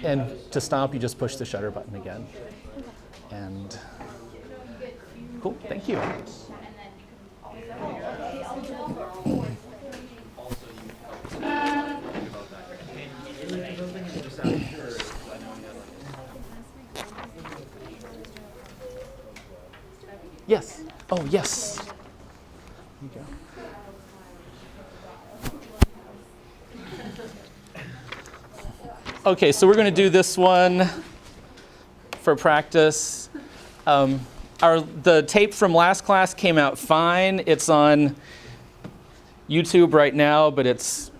And to stop, you just push the shutter button again. And cool, thank you. Yes. Oh, yes. Here you go. Okay, so we're going to do this one for practice. The tape from last class came out fine. It's on YouTube right now, but it's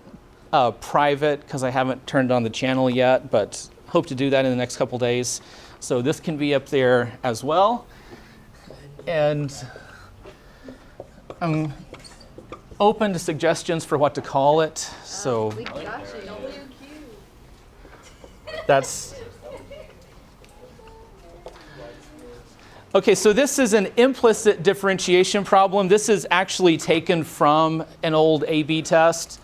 private because I haven't turned on the channel yet, but hope to do that in the next couple days. So this can be up there as well. And I'm open to suggestions for what to call it. So that's okay. So this is an implicit differentiation problem. This is actually taken from an old A/B test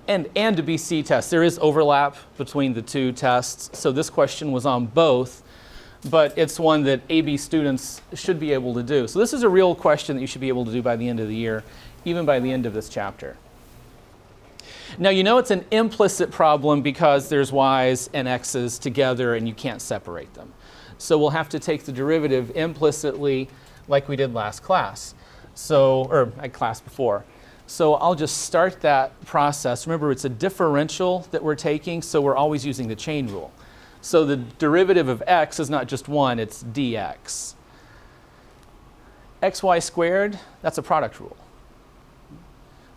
and a BC test. There is overlap between the two tests. So this question was on both, but it's one that A/B students should be able to do. So this is a real question that you should be able to do by the end of the year, even by the end of this chapter. Now, you know it's an implicit problem because there's y's and x's together and you can't separate them. So we'll have to take the derivative implicitly like we did last class, or class before. So I'll just start that process. Remember, it's a differential that we're taking, so we're always using the chain rule. So the derivative of x is not just 1, it's dx. xy squared, that's a product rule.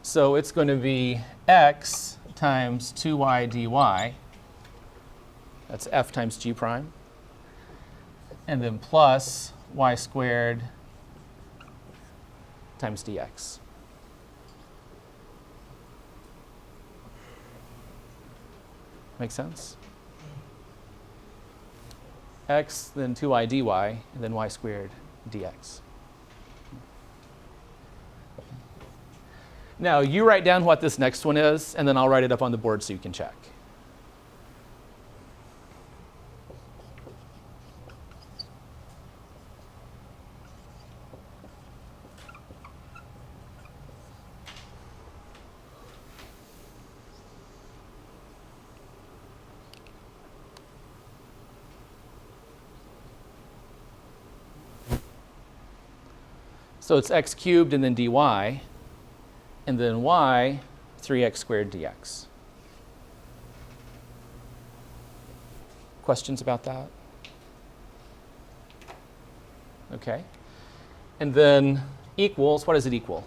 So it's going to be x times 2y dy. That's f times g prime. And then plus y squared times dx. Make sense? X, then 2y dy, and then y squared dx. Now, you write down what this next one is, and then I'll write it up on the board so you can check. So it's x cubed and then dy, and then y, 3x squared dx. Questions about that? Okay. And then equals, what does it equal?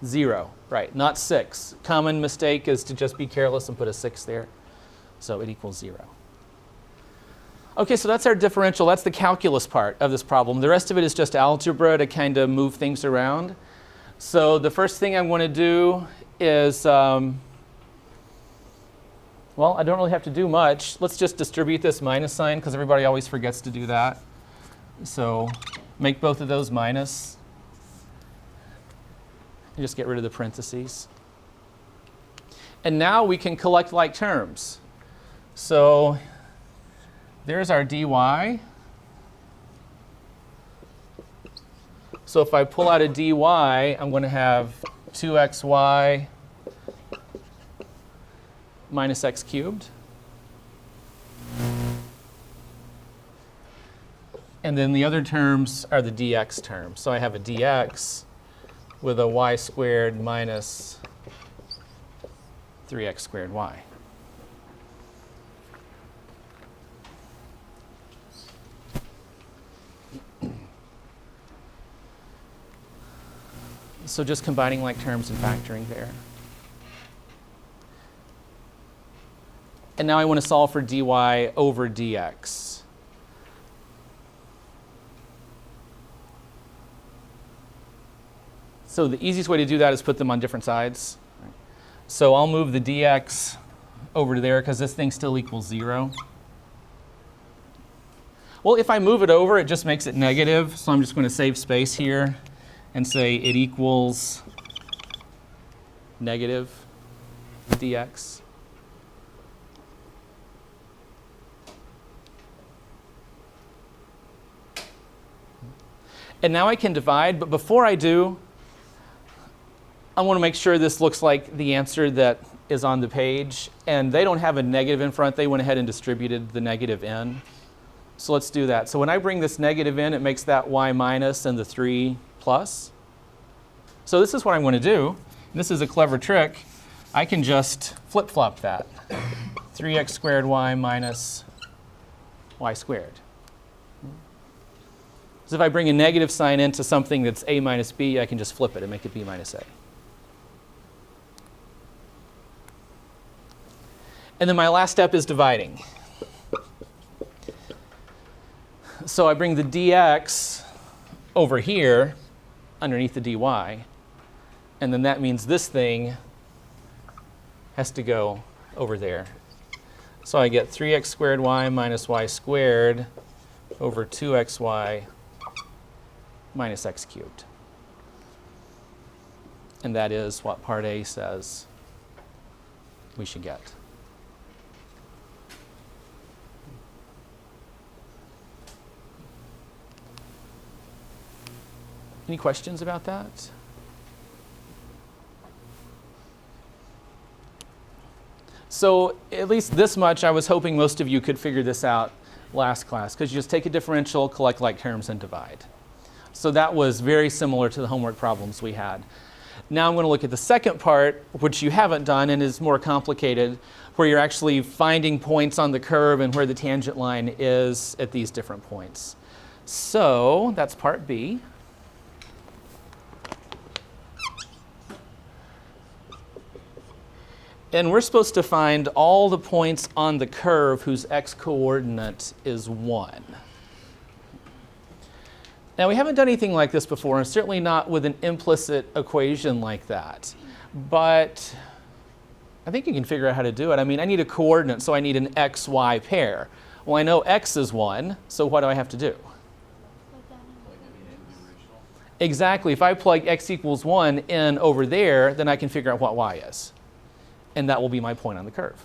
0, right, not 6. Common mistake is to just be careless and put a 6 there. So it equals 0. Okay, so that's our differential. That's the calculus part of this problem. The rest of it is just algebra to kind of move things around. So the first thing I'm going to do is, well, I don't really have to do much. Let's just distribute this minus sign because everybody always forgets to do that. So make both of those minus. And just get rid of the parentheses. And now we can collect like terms. So there's our dy. So if I pull out a dy, I'm going to have 2xy minus x cubed. And then the other terms are the dx terms. So I have a dx with a y squared minus 3x squared y. So just combining like terms and factoring there. And now I want to solve for dy over dx. So the easiest way to do that is put them on different sides. So I'll move the dx over to there because this thing still equals 0. Well, if I move it over, it just makes it negative. So I'm just going to save space here and say it equals negative dx. And now I can divide, but before I do, I want to make sure this looks like the answer that is on the page. And they don't have a negative in front. They went ahead and distributed the negative in. So let's do that. So when I bring this negative in, it makes that y minus and the 3 plus. So this is what I'm going to do. This is a clever trick. I can just flip-flop that. 3x squared y minus y squared. So if I bring a negative sign into something that's a minus b, I can just flip it and make it b minus a. And then my last step is dividing. So I bring the dx over here underneath the dy, and then that means this thing has to go over there. So I get 3x squared y minus y squared over 2xy minus x cubed. And that is what part A says we should get. Any questions about that? So at least this much, I was hoping most of you could figure this out last class, because you just take a differential, collect like terms, and divide. So that was very similar to the homework problems we had. Now I'm going to look at the second part, which you haven't done and is more complicated, where you're actually finding points on the curve and where the tangent line is at these different points. So that's part B. And we're supposed to find all the points on the curve whose x-coordinate is 1. Now, we haven't done anything like this before, and certainly not with an implicit equation like that. But I think you can figure out how to do it. I mean, I need a coordinate, so I need an xy pair. Well, I know x is 1, so what do I have to do? Exactly. If I plug x equals 1 in over there, then I can figure out what y is. And that will be my point on the curve.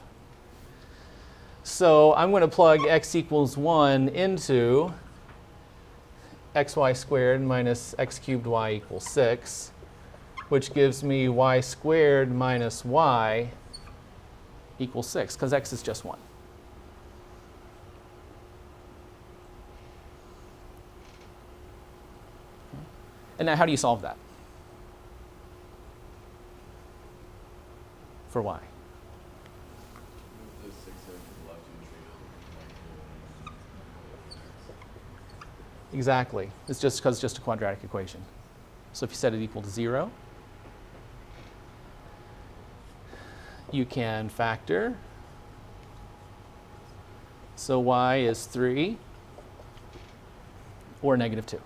So I'm going to plug x equals 1 into xy squared minus x cubed y equals 6, which gives me y squared minus y equals 6, because x is just 1. And now how do you solve that? For y. Exactly. It's just because it's just a quadratic equation. So if you set it equal to 0, you can factor. So y is 3 or negative 2.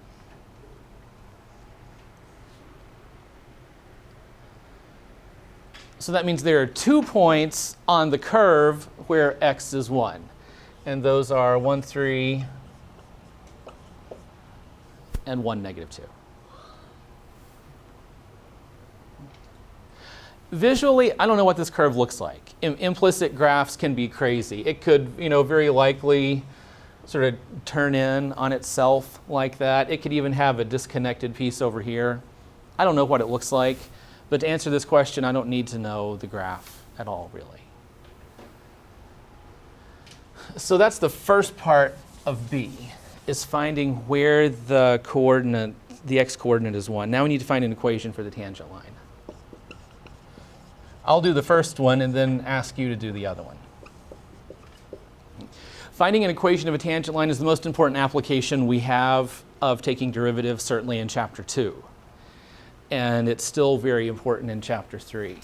So that means there are 2 points on the curve where x is 1. And those are 1, 3, and 1, negative 2. Visually, I don't know what this curve looks like. Implicit graphs can be crazy. It could, very likely sort of turn in on itself like that. It could even have a disconnected piece over here. I don't know what it looks like. But to answer this question, I don't need to know the graph at all, really. So that's the first part of B, is finding where the coordinate, the x-coordinate is 1. Now we need to find an equation for the tangent line. I'll do the first one and then ask you to do the other one. Finding an equation of a tangent line is the most important application we have of taking derivatives, certainly in Chapter 2. And it's still very important in Chapter 3.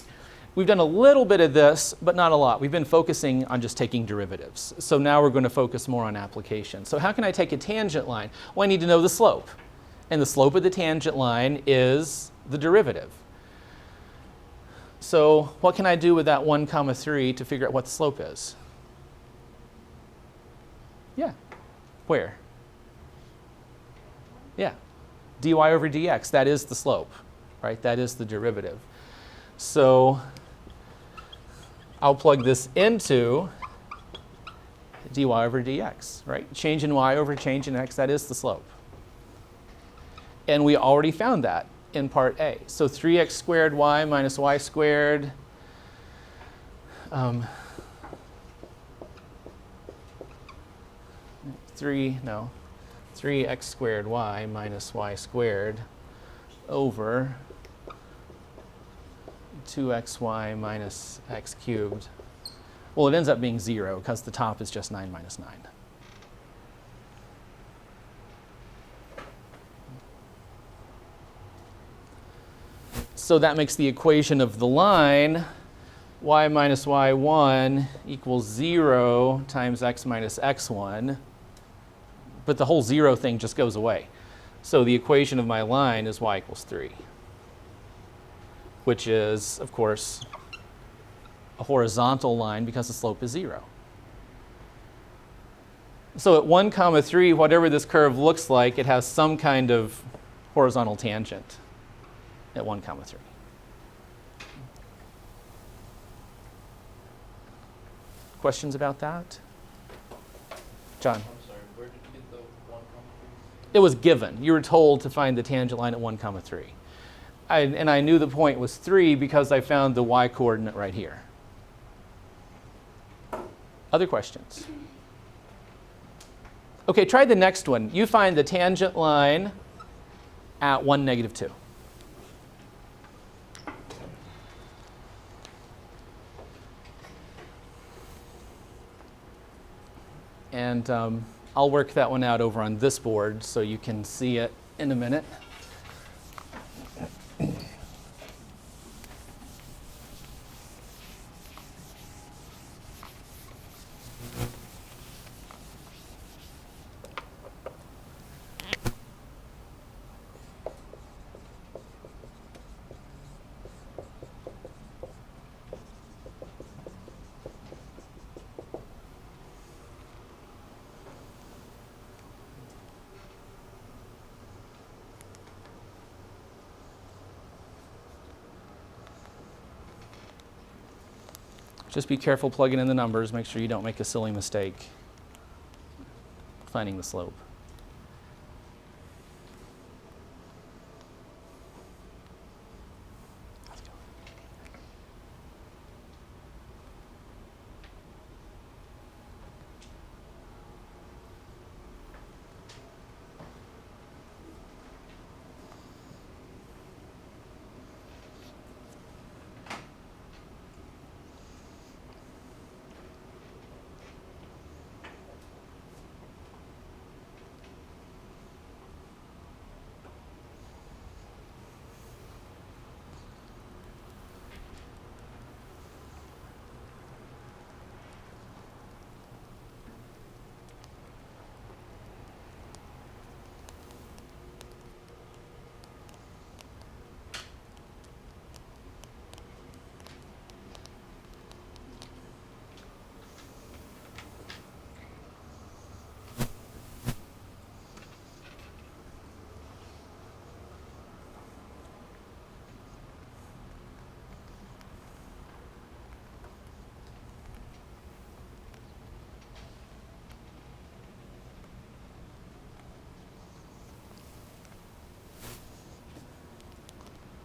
We've done a little bit of this, but not a lot. We've been focusing on just taking derivatives. So now we're going to focus more on application. So how can I take a tangent line? Well, I need to know the slope. And the slope of the tangent line is the derivative. So what can I do with that 1, 3 to figure out what the slope is? Yeah. Where? Yeah. dy over dx, that is the slope. Right? That is the derivative. So I'll plug this into dy over dx, right? Change in y over change in x, that is the slope. And we already found that in part A. So 3x squared y minus y squared. 3x squared y minus y squared over 2xy minus x cubed. Well, it ends up being 0 because the top is just 9 minus 9. So that makes the equation of the line y minus y1 equals 0 times x minus x1. But the whole 0 thing just goes away. So the equation of my line is y equals 3, which is, of course, a horizontal line because the slope is 0. So at 1, 3, whatever this curve looks like, it has some kind of horizontal tangent at 1, 3. Questions about that? John? I'm sorry, where did you get the 1, 3? It was given. You were told to find the tangent line at 1, 3. And I knew the point was 3 because I found the y coordinate right here. Other questions? Okay, try the next one. You find the tangent line at 1, 2. And I'll work that one out over on this board so you can see it in a minute. Just be careful plugging in the numbers. Make sure you don't make a silly mistake finding the slope.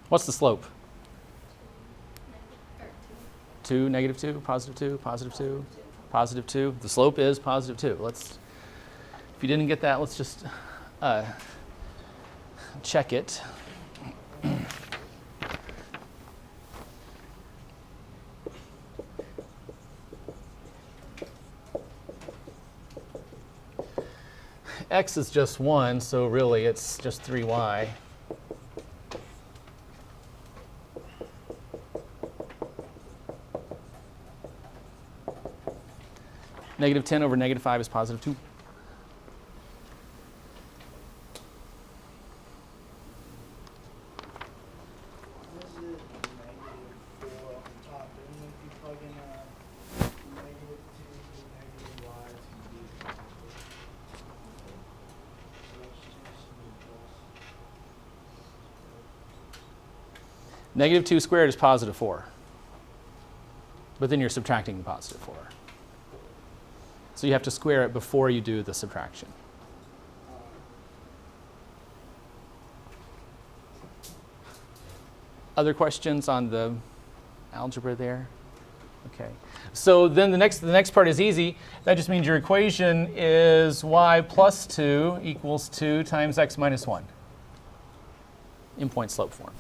What's the slope? 2, negative 2, positive 2, positive 2, positive 2. The slope is positive 2. If you didn't get that, let's just check it. X is just 1, so really it's just 3y. Negative 10 over negative 5 is positive 2. Negative 2 squared is positive 4. But then you're subtracting the positive 4. So you have to square it before you do the subtraction. Other questions on the algebra there? Okay. So then the next part is easy. That just means your equation is y plus 2 equals 2 times x minus 1 in point slope form.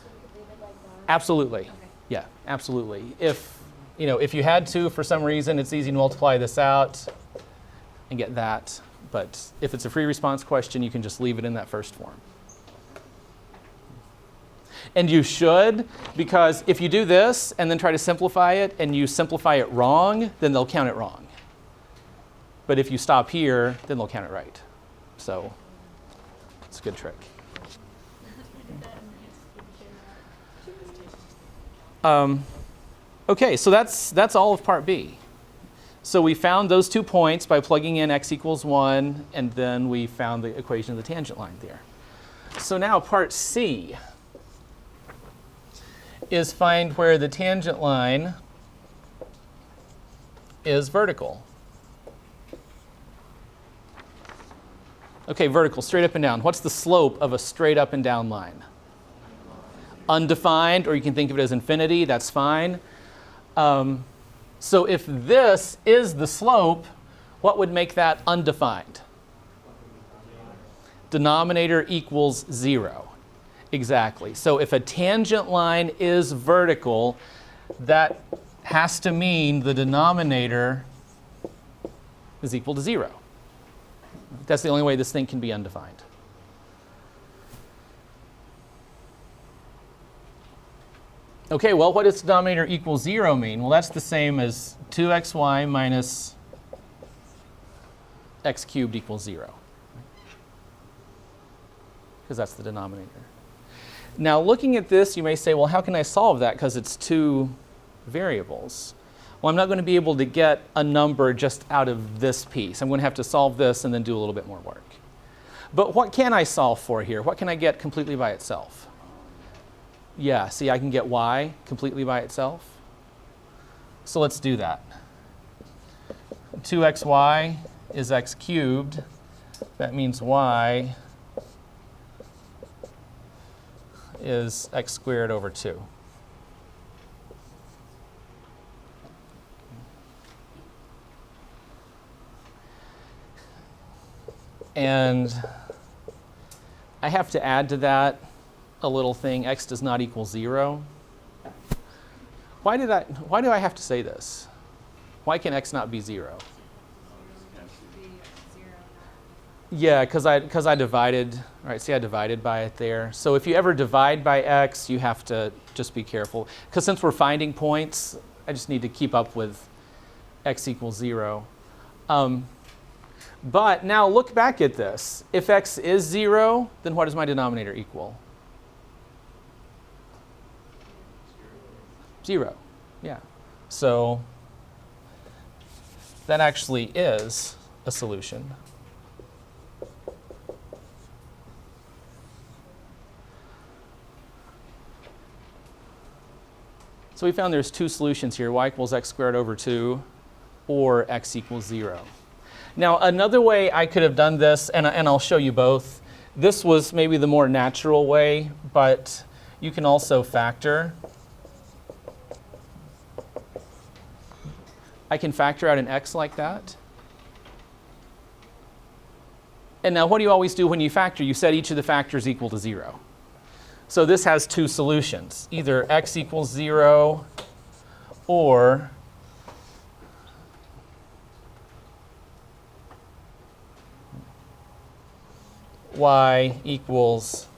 So we could leave it like that? Absolutely. Okay. Yeah, absolutely. If you had to, for some reason, it's easy to multiply this out and get that. But if it's a free response question, you can just leave it in that first form. And you should, because if you do this and then try to simplify it and you simplify it wrong, then they'll count it wrong. But if you stop here, then they'll count it right. So it's a good trick. Okay, so that's all of part B. So we found those 2 points by plugging in x equals 1, and then we found the equation of the tangent line there. So now part C is find where the tangent line is vertical. Okay, vertical, straight up and down. What's the slope of a straight up and down line? Undefined, or you can think of it as infinity, that's fine. So if this is the slope, what would make that undefined? Denominator equals 0. Exactly. So if a tangent line is vertical, that has to mean the denominator is equal to 0. That's the only way this thing can be undefined. Okay, well, what does denominator equals 0 mean? Well, that's the same as 2xy minus x cubed equals 0. Because that's the denominator. Now, looking at this, you may say, well, how can I solve that? Because it's 2 variables. Well, I'm not going to be able to get a number just out of this piece. I'm going to have to solve this and then do a little bit more work. But what can I solve for here? What can I get completely by itself? Yeah, see, I can get y completely by itself. So let's do that. 2xy is x cubed. That means y is x squared over 2. And I have to add to that a little thing, x does not equal 0. Why do I have to say this? Why can x not be 0? Yeah, because I divided, right? See, I divided by it there. So if you ever divide by x, you have to just be careful. Because since we're finding points, I just need to keep up with x equals 0. But now look back at this. If x is 0, then what does my denominator equal? 0. Yeah. So that actually is a solution. So we found there's 2 solutions here, y equals x squared over 2 or x equals 0. Now another way I could have done this, and I'll show you both, this was maybe the more natural way, but you can also factor. I can factor out an x like that. And now what do you always do when you factor? You set each of the factors equal to 0. So this has 2 solutions, either x equals 0 or y equals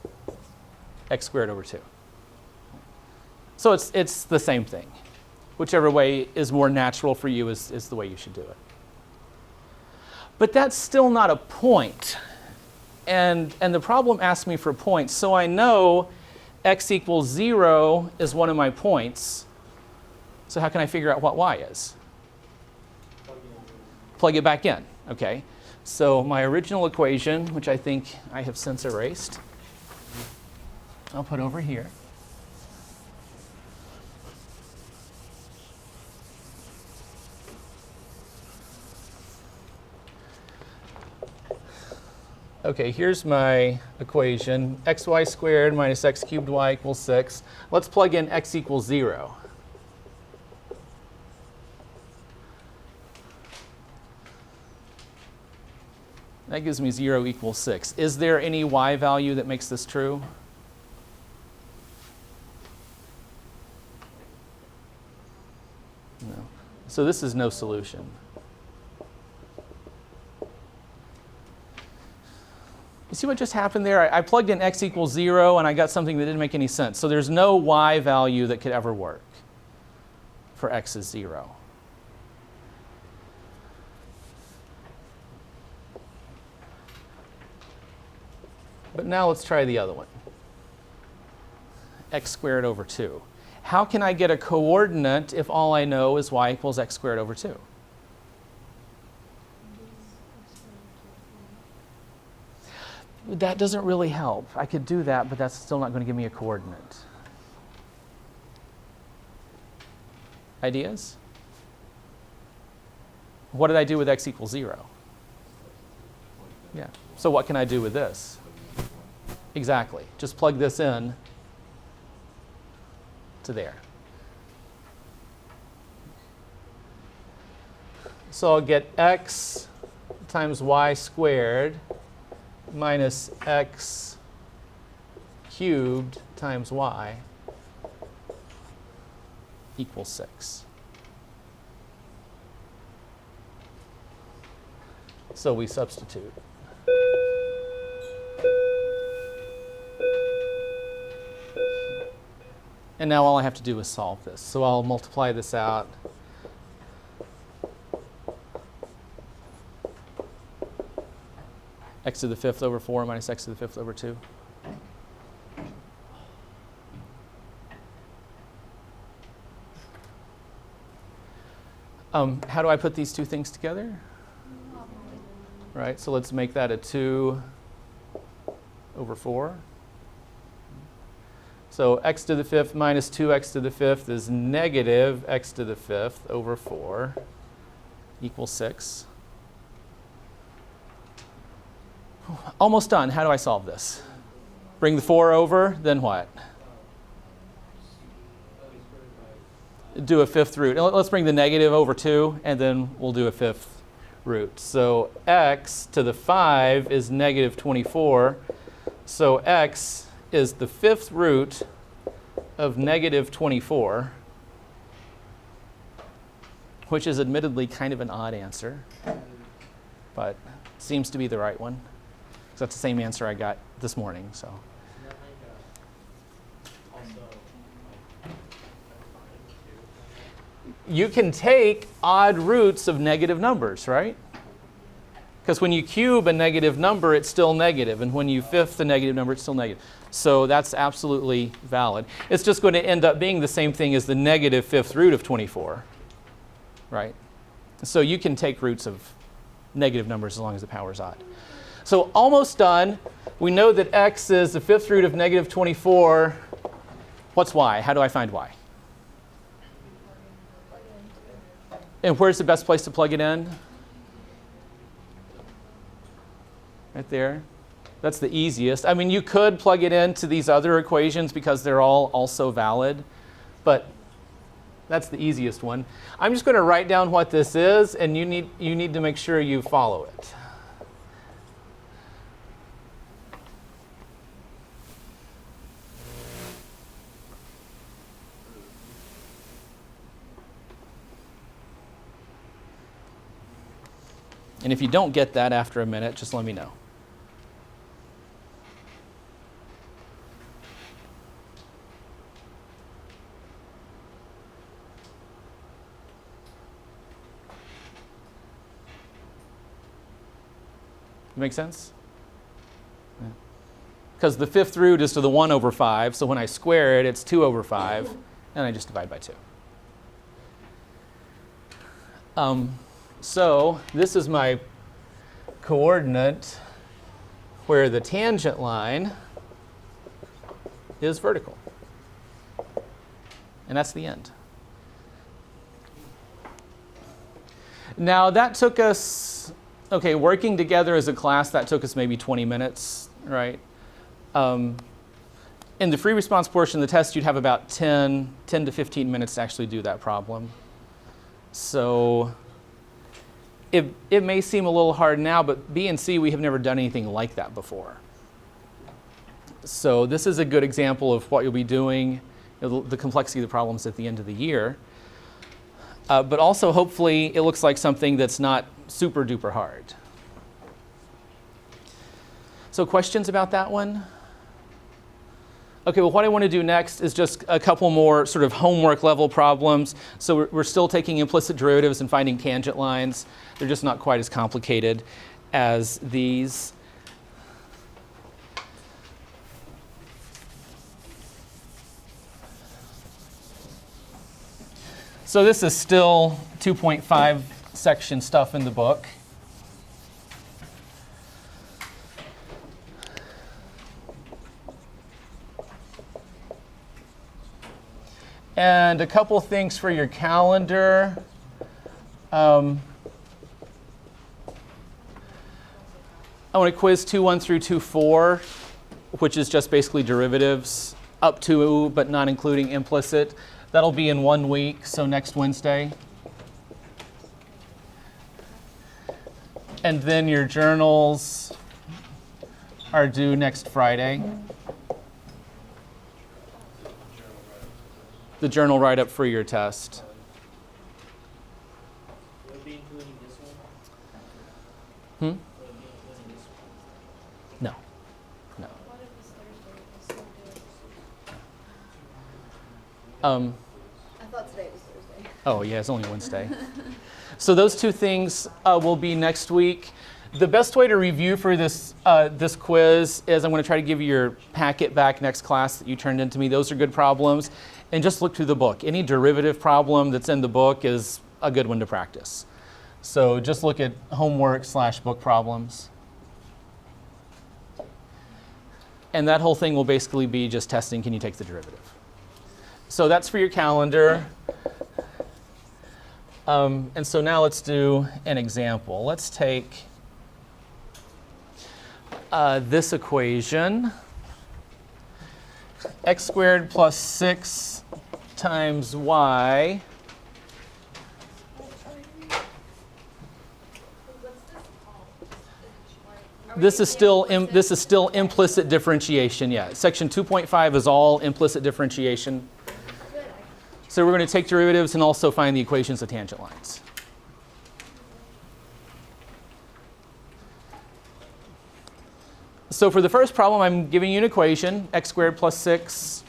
x squared over 2. So it's the same thing. Whichever way is more natural for you is the way you should do it. But that's still not a point. And the problem asks me for points. So I know x equals 0 is one of my points. So how can I figure out what y is? Plug it back in. Okay. So my original equation, which I think I have since erased, I'll put over here. Okay, here's my equation. xy squared minus x cubed y equals 6. Let's plug in x equals 0. That gives me 0 equals 6. Is there any y value that makes this true? No. So this is no solution. You see what just happened there? I plugged in x equals 0 and I got something that didn't make any sense. So there's no y value that could ever work for x is 0. But now let's try the other one. X squared over 2. How can I get a coordinate if all I know is y equals x squared over 2? That doesn't really help. I could do that, but that's still not going to give me a coordinate. Ideas? What did I do with x equals 0? Yeah. So what can I do with this? Exactly. Just plug this in to there. So I'll get x times y squared minus x cubed times y equals 6. So we substitute. And now all I have to do is solve this. So I'll multiply this out. X to the 5th over 4 minus x to the 5th over 2. How do I put these two things together? Right, so let's make that a 2 over 4. So x to the 5th minus 2x to the 5th is negative x to the 5th over 4 equals 6. Almost done. How do I solve this? Bring the 4 over, then what? Do a 5th root. Let's bring the negative over 2, and then we'll do a 5th root. So x to the 5 is negative 24. So x is the 5th root of negative 24, which is admittedly kind of an odd answer, but seems to be the right one. So that's the same answer I got this morning. So. You can take odd roots of negative numbers, right? Because when you cube a negative number, it's still negative. And when you fifth a negative number, it's still negative. So that's absolutely valid. It's just going to end up being the same thing as the negative 5th root of 24, right? So you can take roots of negative numbers as long as the power is odd. So almost done. We know that x is the 5th root of negative 24. What's y? How do I find y? And where's the best place to plug it in? Right there. That's the easiest. I mean, you could plug it into these other equations because they're all also valid, but that's the easiest one. I'm just going to write down what this is, and you need to make sure you follow it. And if you don't get that after a minute, just let me know. Make sense? Because the 5th root is to the 1 over 5, so when I square it, it's 2 over 5, and I just divide by 2. So this is my coordinate where the tangent line is vertical. And that's the end. Now that took us Okay, working together as a class, that took us maybe 20 minutes, right? In the free response portion of the test, you'd have about 10 to 15 minutes to actually do that problem. So it may seem a little hard now, but B and C, we have never done anything like that before. So this is a good example of what you'll be doing, the complexity of the problems at the end of the year. But also, hopefully, it looks like something that's not super duper hard. So questions about that one? Okay, well, what I want to do next is just a couple more sort of homework level problems. So we're still taking implicit derivatives and finding tangent lines. They're just not quite as complicated as these. So this is still 2.5 section stuff in the book. And a couple things for your calendar. I want to quiz 2.1 through 2.4, which is just basically derivatives, up to but not including implicit. That'll be in 1 week, so next Wednesday. And then your journals are due next Friday. The journal write-up for your test. Will it be including this Hmm? one? Will it be including this one? No. No. What if it's Thursday? We'll still do it. I thought today was Thursday. Oh, yeah, it's only Wednesday. So those two things will be next week. The best way to review for this quiz is I'm going to try to give you your packet back next class that you turned into me. Those are good problems. And just look through the book. Any derivative problem that's in the book is a good one to practice. So just look at homework/book problems. And that whole thing will basically be just testing, can you take the derivative? So that's for your calendar. And so now let's do an example. Let's take this equation. X squared plus 6 times y This is still implicit differentiation. Yeah, section 2.5 is all implicit differentiation. So we're going to take derivatives and also find the equations of tangent lines. So for the first problem, I'm giving you an equation, x squared plus 6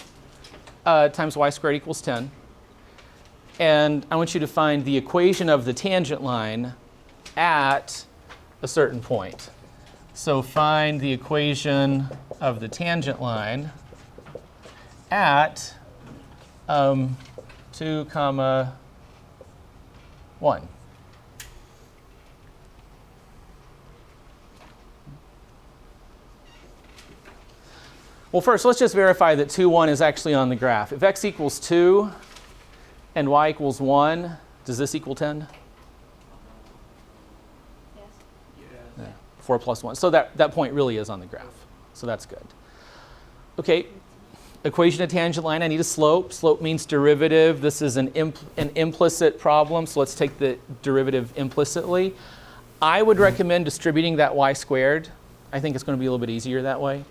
times y squared equals 10. And I want you to find the equation of the tangent line at a certain point. So find the equation of the tangent line at 2, 1. Well, first, let's just verify that 2, 1 is actually on the graph. If x equals 2 and y equals 1, does this equal 10? Yes. Yeah. 4 plus 1. So that point really is on the graph. So that's good. OK, equation of tangent line, I need a slope. Slope means derivative. This is an implicit problem, so let's take the derivative implicitly. I would recommend distributing that y squared. I think it's going to be a little bit easier that way.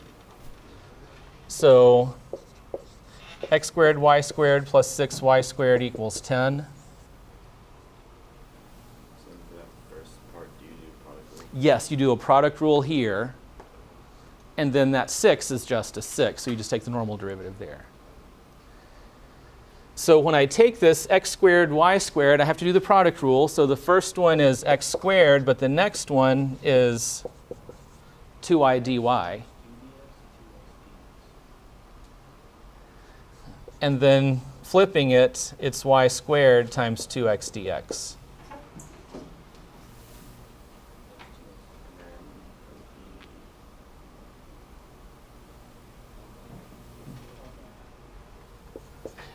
So x squared y squared plus 6y squared equals 10. So for that first part, do you do product rule? Yes, you do a product rule here. And then that 6 is just a 6. So you just take the normal derivative there. So when I take this x squared y squared, I have to do the product rule. So the first one is x squared, but the next one is 2i dy. And then flipping it, it's y squared times 2x dx.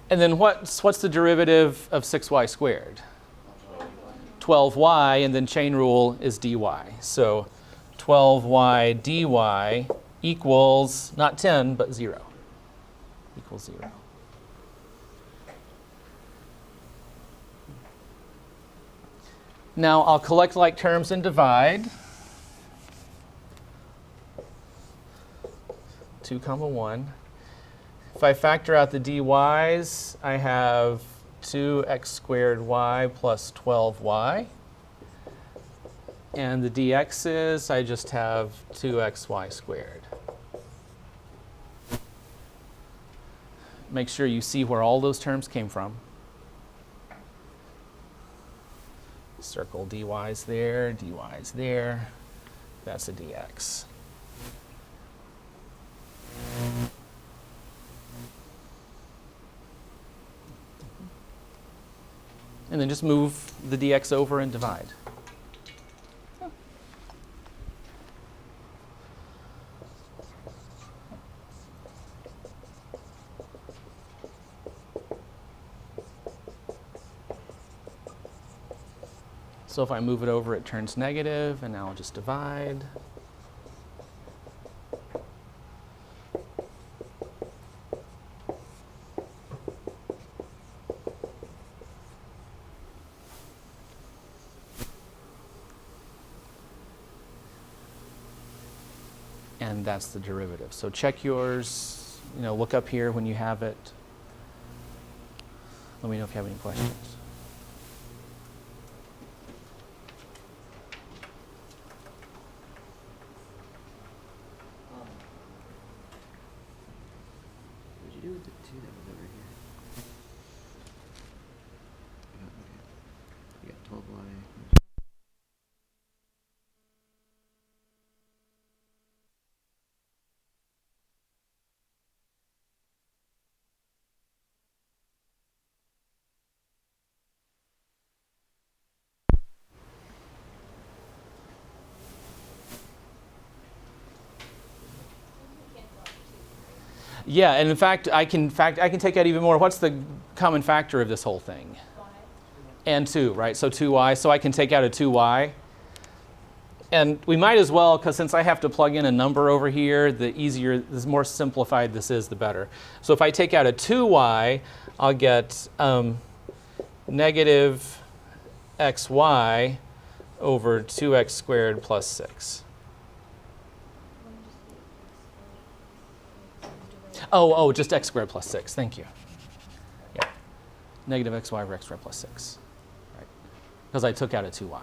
And then what's the derivative of 6y squared? 12y, and then chain rule is dy. So 12y dy equals not 10, but 0. Equals 0. Now I'll collect like terms and divide. 2 comma 1. If I factor out the dy's, I have 2x squared y plus 12y. And the dx's, I just have 2xy squared. Make sure you see where all those terms came from. Circle dy's there, dy's there. That's a dx. And then just move the dx over and divide. So if I move it over, it turns negative, and now I'll just divide. And that's the derivative. So check yours, look up here when you have it. Let me know if you have any questions. What'd you do with the 2 that was over here? You got 12y. Yeah, and in fact, I can take out even more. What's the common factor of this whole thing? And 2, right? So 2y. So I can take out a 2y. And we might as well, because since I have to plug in a number over here, the more simplified this is, the better. So if I take out a 2y, I'll get negative xy over 2x squared plus 6. Oh, just x squared plus 6. Thank you. Yeah. Negative xy over x squared plus 6. Right. Because I took out a 2y.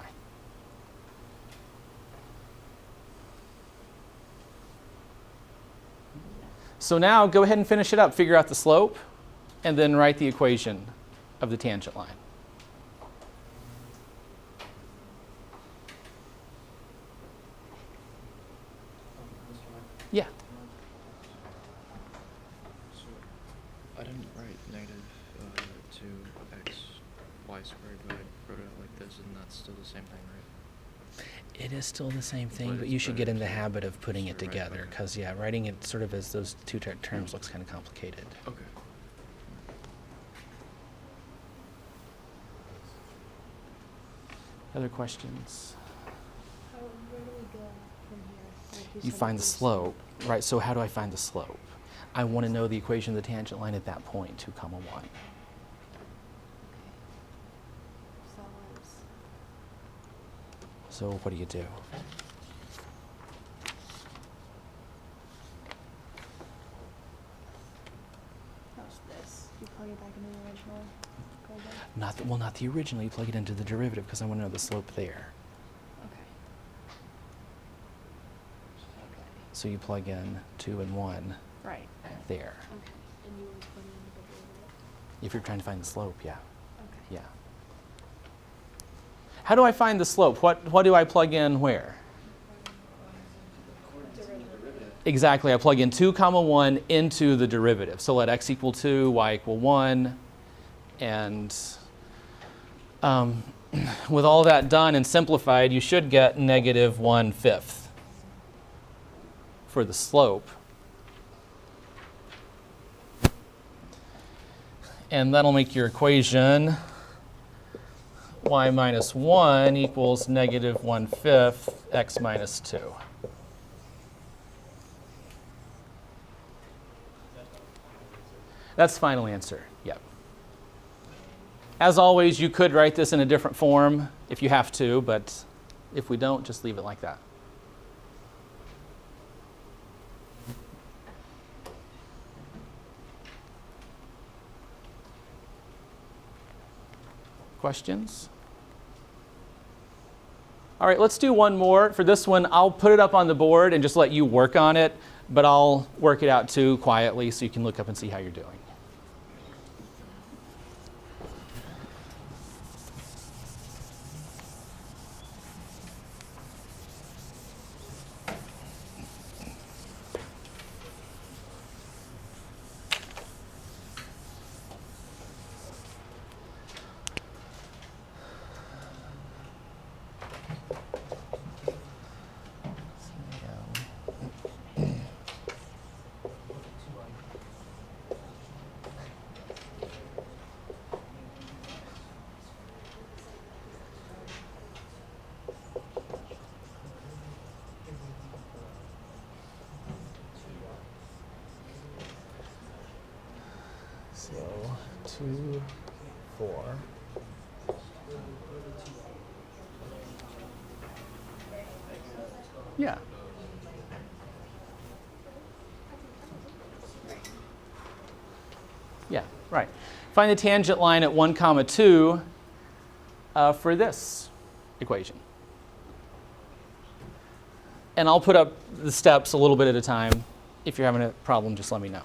So now go ahead and finish it up. Figure out the slope, and then write the equation of the tangent line. Yeah. I didn't write negative 2x y squared, but I wrote it out like this, and that's still the same thing, right? It is still the same thing, But but it's you should get in better the to habit of putting it sort of write together, better. because writing it sort of as those two terms looks kind of complicated. Okay. Other questions? Where do we go from here? Like You said, find the it's- slope, right? So how do I find the slope? I want to know the equation of the tangent line at that point, 2 comma 1. Okay. So that was So what do you do? this. You plug it back into the original equation. Not the original. You plug it into the derivative because I want to know the slope there. Okay. Okay. So you plug in 2 and 1 Right. there. Okay. And you always put it into the derivative. If you're trying to find the slope, yeah. Okay. Yeah. How do I find the slope? What do I plug in where? Exactly, I plug in 2 comma 1 into the derivative. So let x equal 2, y equal 1. And with all that done and simplified, you should get negative 1/5 for the slope. And that'll make your equation y minus 1 equals negative 1/5 x minus 2. That's the final answer, yep. As always, you could write this in a different form if you have to, but if we don't, just leave it like that. Questions? All right, let's do one more. For this one, I'll put it up on the board and just let you work on it, but I'll work it out too quietly so you can look up and see how you're doing. So 2, 4. Yeah. Yeah, right. Find the tangent line at 1, 2 for this equation. And I'll put up the steps a little bit at a time. If you're having a problem, just let me know.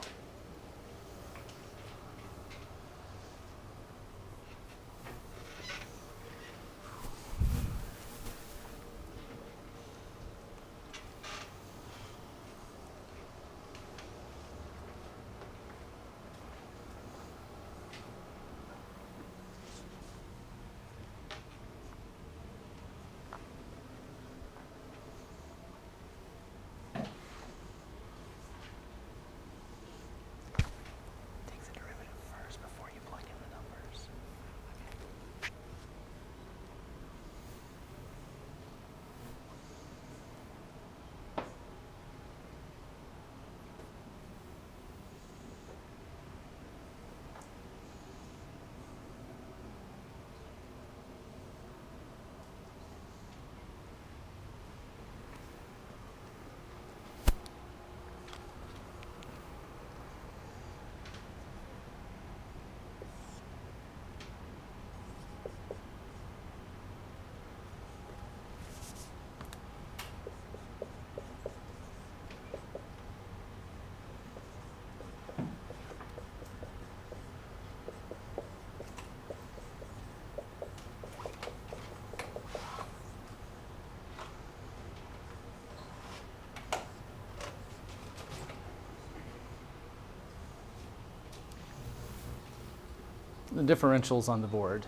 The differentials on the board.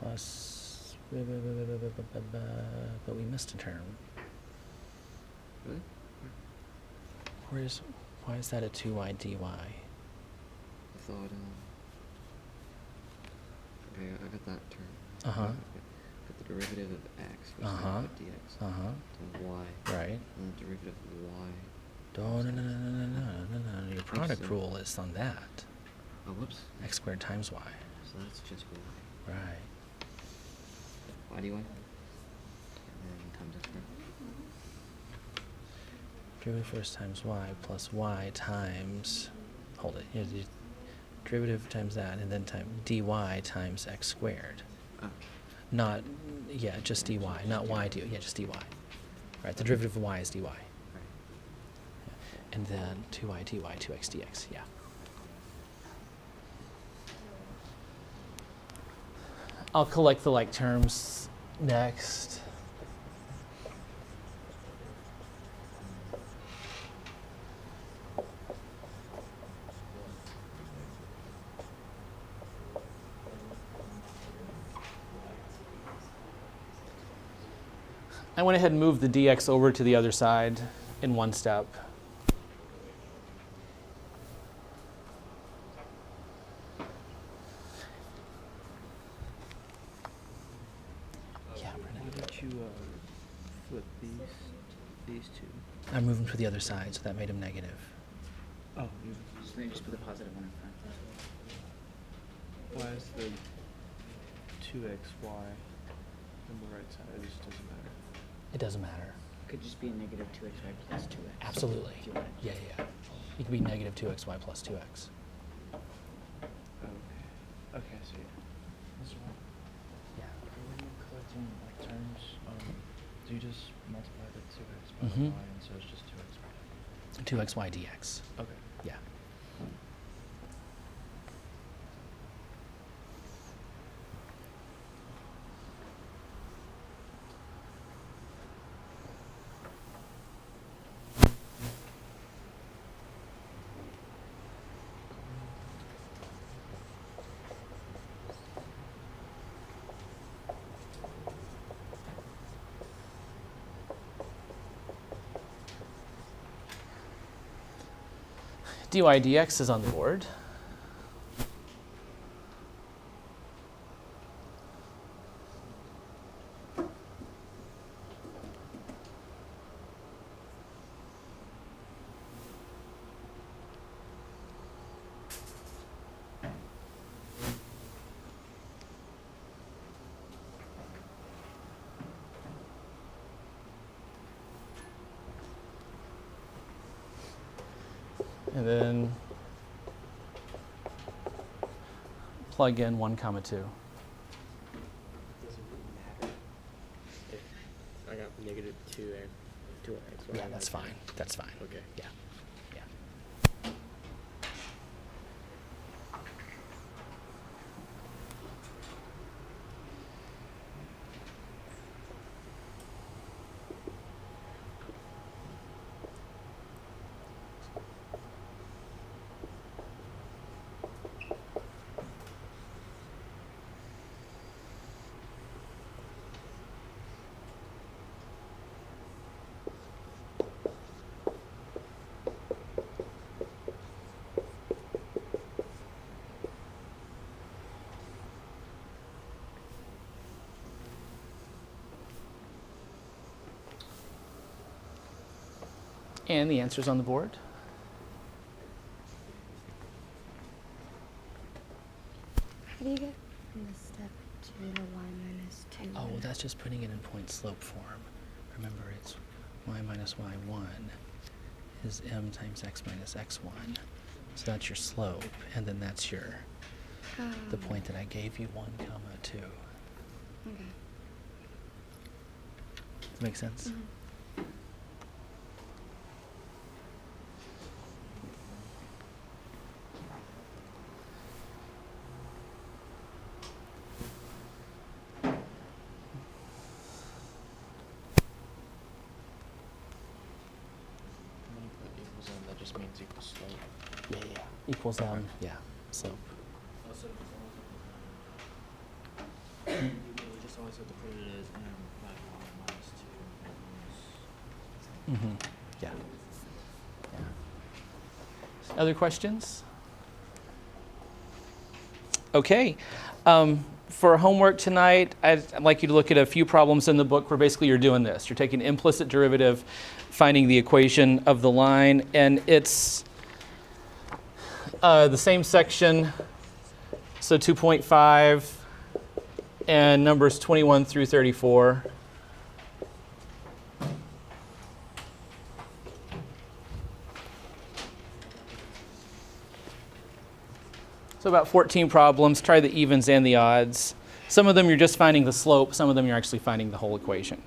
Plus, but we missed a term. Really? Why is that a 2y dy? I thought, okay, I got that term. Uh-huh. Got the derivative of x, which is Uh-huh. dx, Uh-huh. to y, Right. and the derivative of y No, no, no, no, no, no, no, no. Your product so. rule is on that. Oh, whoops. X squared times y. So that's just y. Right. Y dy. And then times x squared. Derivative first times y plus y times, hold it, derivative times that, and then dy times x squared. Oh. Not, yeah, just dy, not y, yeah, just dy. Right, the derivative of y is dy. Right. And then 2y dy, 2x dx, yeah. I'll collect the like terms next. I went ahead and moved the dx over to the other side in one step. Yeah, Why did you flip these two? I moved them to the other side, so that made them negative. Oh, So then you just put the positive one in front. why is the 2xy on the right side? It just doesn't matter. It doesn't matter. Could just be a negative 2xy plus 2x. Absolutely. If you wanted. Yeah, yeah, yeah. It could be negative 2xy plus 2x. Okay. Okay, so yeah. That's right. Yeah. When you're collecting like terms, do you just multiply the 2x by Mhm. the y, and so it's just 2x? 2xy dx. Okay. Yeah. dy dx is on the board. And then plug in 1, 2. Doesn't really matter if I got negative 2x. Yeah, that's fine. That's fine. Okay. Yeah. Yeah. And the answer's on the board. How do you get from this step to the y minus 2? Oh, well, that's just putting it in point slope form. Remember, it's y minus y1 is m times x minus x1. So that's your slope, and then that's your the point that I gave you, 1, 2. Okay. Does that make sense? When you put equals in, that just means equal slope. Yeah, yeah. Equals yeah, slope. Also, you just always have to put it as m by y minus 2 equals. Mm-hmm. Yeah. Yeah. Other questions? Okay. for homework tonight, I'd like you to look at a few problems in the book where basically you're doing this. You're taking implicit derivative, finding the equation of the line, and it's the same section, so 2.5, and numbers 21 through 34. So about 14 problems. Try the evens and the odds. Some of them you're just finding the slope. Some of them you're actually finding the whole equation.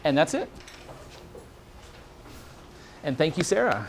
And that's it. And thank you, Sarah.